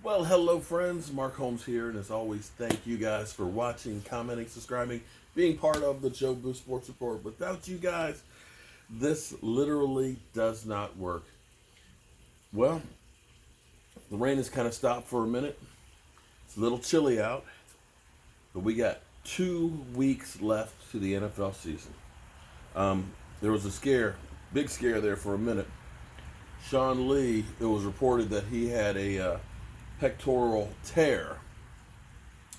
Well, hello, friends. Mark Holmes here, and as always, thank you guys for watching, commenting, subscribing, being part of the Joe Boo Sports Report. Without you guys, this literally does not work. Well, the rain has kind of stopped for a minute. It's a little chilly out, but we got 2 weeks left to the NFL season. There was a big scare there for a minute. Sean Lee, it was reported that he had a pectoral tear,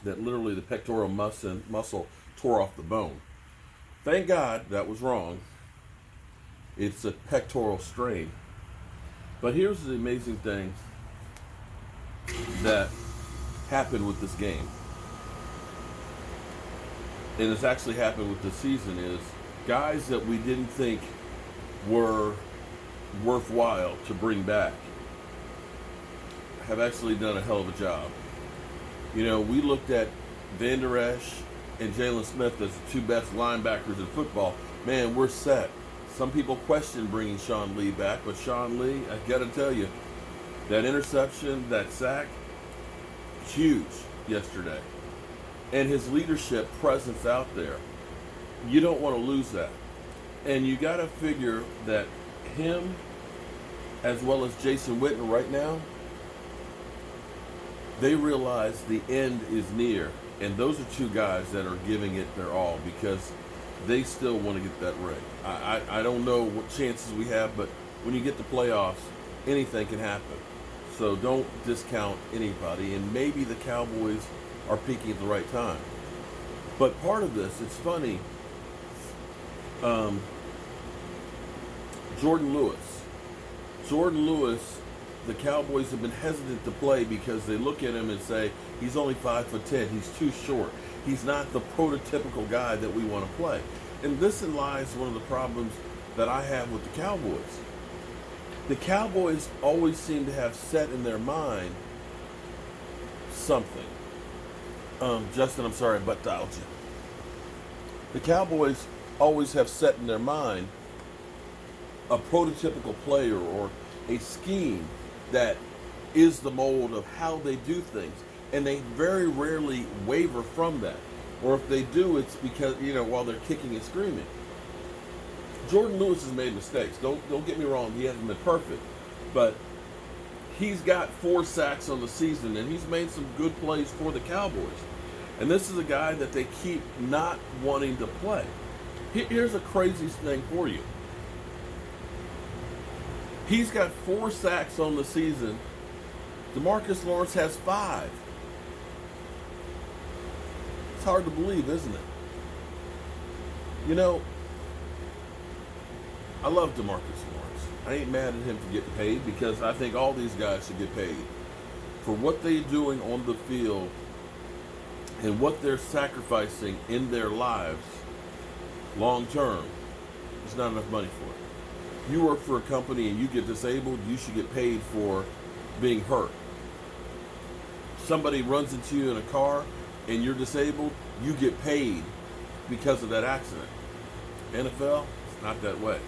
that literally the pectoral muscle tore off the bone. Thank God that was wrong. It's a pectoral strain. But here's the amazing thing that happened with this game, and it's actually happened with this season, is guys that we didn't think were worthwhile to bring back have actually done a hell of a job. You know, we looked at Van Der Esch and Jalen Smith as the two best linebackers in football. Man, we're set. Some people question bringing Sean Lee back, but Sean Lee, I got to tell you, that interception, that sack, huge yesterday. And his leadership presence out there, you don't want to lose that. And you got to figure that him, as well as Jason Witten right now, they realize the end is near. And those are two guys that are giving it their all because they still want to get that ring. I don't know what chances we have, but when you get to playoffs, anything can happen. So don't discount anybody. And maybe the Cowboys are peaking at the right time. But part of this, it's funny, Jordan Lewis, the Cowboys have been hesitant to play because they look at him and say, he's only 5'10", he's too short. He's not the prototypical guy that we want to play. And this lies one of the problems that I have with the Cowboys. The Cowboys always seem to have set in their mind something. Justin, I'm sorry, but dialed you. The Cowboys always have set in their mind a prototypical player or a scheme that is the mold of how they do things, and they very rarely waver from that. Or if they do, it's because, while they're kicking and screaming. Jordan Lewis has made mistakes. Don't get me wrong, he hasn't been perfect, but he's got 4 sacks on the season, and he's made some good plays for the Cowboys. And this is a guy that they keep not wanting to play. Here's a crazy thing for you. He's got 4 sacks on the season. DeMarcus Lawrence has 5. It's hard to believe, isn't it? I love DeMarcus Lawrence. I ain't mad at him for getting paid because I think all these guys should get paid for what they're doing on the field and what they're sacrificing in their lives long term. There's not enough money for it. You work for a company and you get disabled, you should get paid for being hurt. Somebody runs into you in a car and you're disabled, you get paid because of that accident. NFL, it's not that way.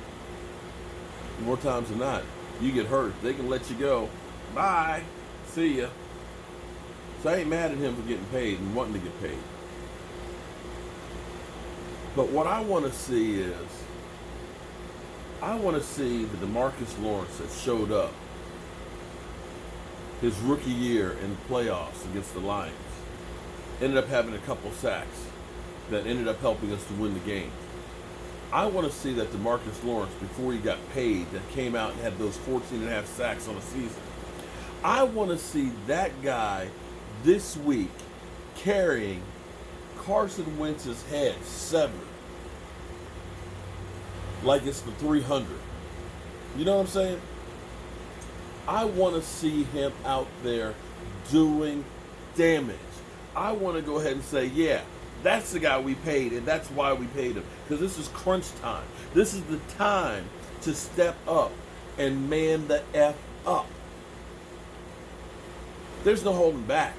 More times than not, you get hurt, they can let you go. Bye, see ya. So I ain't mad at him for getting paid and wanting to get paid. But what I want to see is, I want to see the DeMarcus Lawrence that showed up his rookie year in the playoffs against the Lions. Ended up having a couple sacks that ended up helping us to win the game. I want to see that DeMarcus Lawrence, before he got paid, that came out and had those 14.5 sacks on the season. I want to see that guy this week carrying Carson Wentz's head severed like it's the 300. You know what I'm saying? I want to see him out there doing damage. I want to go ahead and say, yeah, that's the guy we paid, and that's why we paid him. Because this is crunch time. This is the time to step up and man the F up. There's no holding back.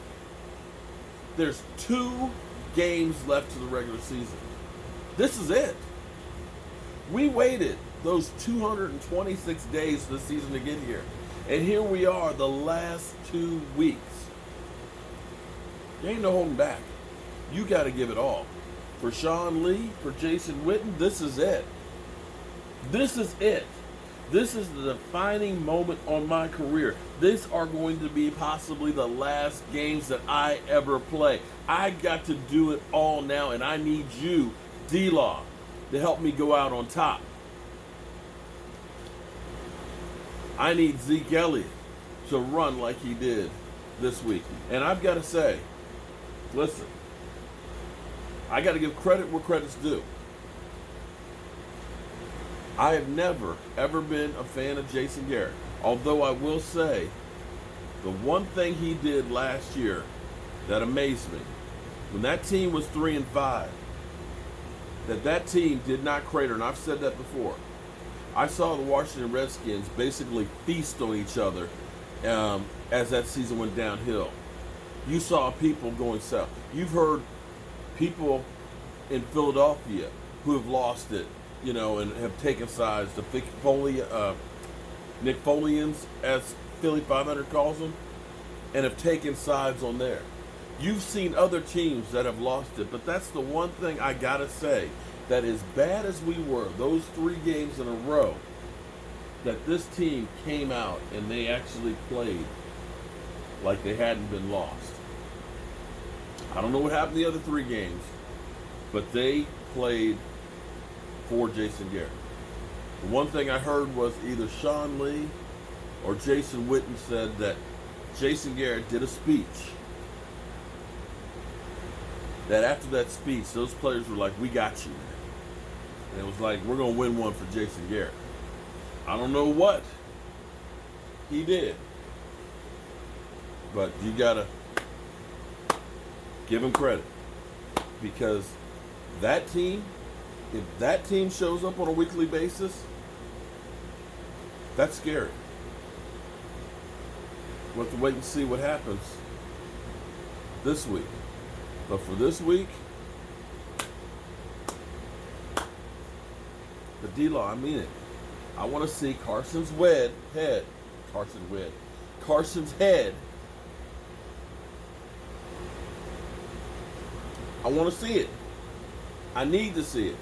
There's 2 games left to the regular season. This is it. We waited those 226 days for the season to get here. And here we are, the last 2 weeks. There ain't no holding back. You got to give it all. For Sean Lee, for Jason Witten, this is it. This is it. This is the defining moment on my career. These are going to be possibly the last games that I ever play. I got to do it all now, and I need you, D-Law, to help me go out on top. I need Zeke Elliott to run like he did this week. And I've got to say, listen, I got to give credit where credit's due. I have never, ever been a fan of Jason Garrett. Although I will say, the one thing he did last year that amazed me, when that team was 3-5, that team did not crater, and I've said that before. I saw the Washington Redskins basically feast on each other as that season went downhill. You saw people going south. You've heard people in Philadelphia who have lost it, you know, and have taken sides. The Nick Folians, as Philly 500 calls them, and have taken sides on there. You've seen other teams that have lost it, but that's the one thing I gotta say, that as bad as we were, those 3 games in a row, that this team came out and they actually played like they hadn't been lost. I don't know what happened the other 3 games, but they played for Jason Garrett. The one thing I heard was either Sean Lee or Jason Witten said that Jason Garrett did a speech. That after that speech, those players were like, "We got you." And it was like, we're going to win one for Jason Garrett. I don't know what he did, but you got to give him credit, because that team, if that team shows up on a weekly basis, that's scary. We'll have to wait and see what happens this week. But for this week, the D-Law, I mean it. I want to see Carson's head. I want to see it. I need to see it.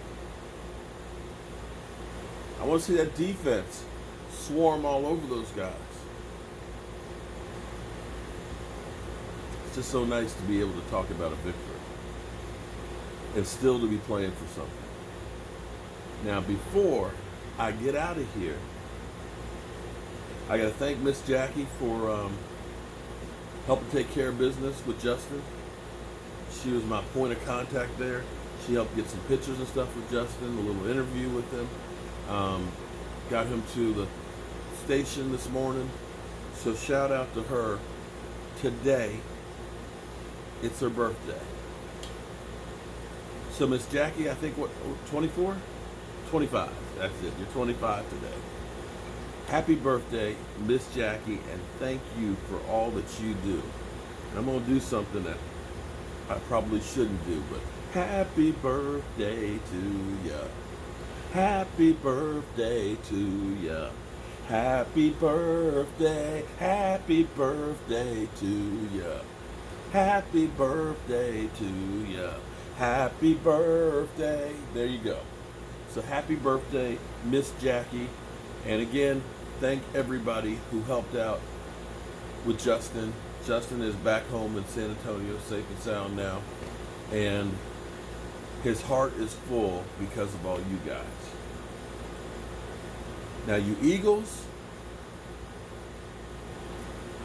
I want to see that defense swarm all over those guys. It's just so nice to be able to talk about a victory and still to be playing for something. Now, before I get out of here, I got to thank Miss Jackie for helping take care of business with Justin. She was my point of contact there. She helped get some pictures and stuff with Justin, a little interview with him. Got him to the station this morning. So shout out to her. Today, it's her birthday. So Miss Jackie, I think, what, 24? 25. That's it. You're 25 today. Happy birthday, Miss Jackie, and thank you for all that you do. And I'm going to do something that I probably shouldn't do, but happy birthday to ya. Happy birthday to ya. Happy birthday to ya. Happy birthday to ya. Happy birthday. There you go. So happy birthday, Miss Jackie. And again, thank everybody who helped out with Justin. Justin is back home in San Antonio, safe and sound now. And his heart is full because of all you guys. Now, you Eagles,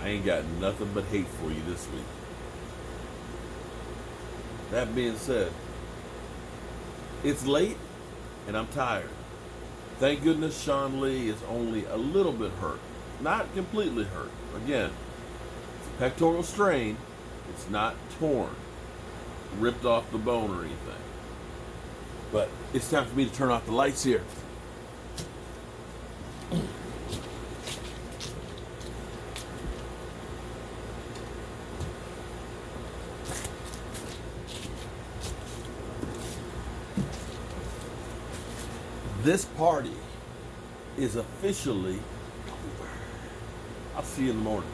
I ain't got nothing but hate for you this week. That being said, it's late and I'm tired. Thank goodness Sean Lee is only a little bit hurt. Not completely hurt. Again, it's a pectoral strain. It's not torn, ripped off the bone or anything. But it's time for me to turn off the lights here. This party is officially over. I'll see you in the morning.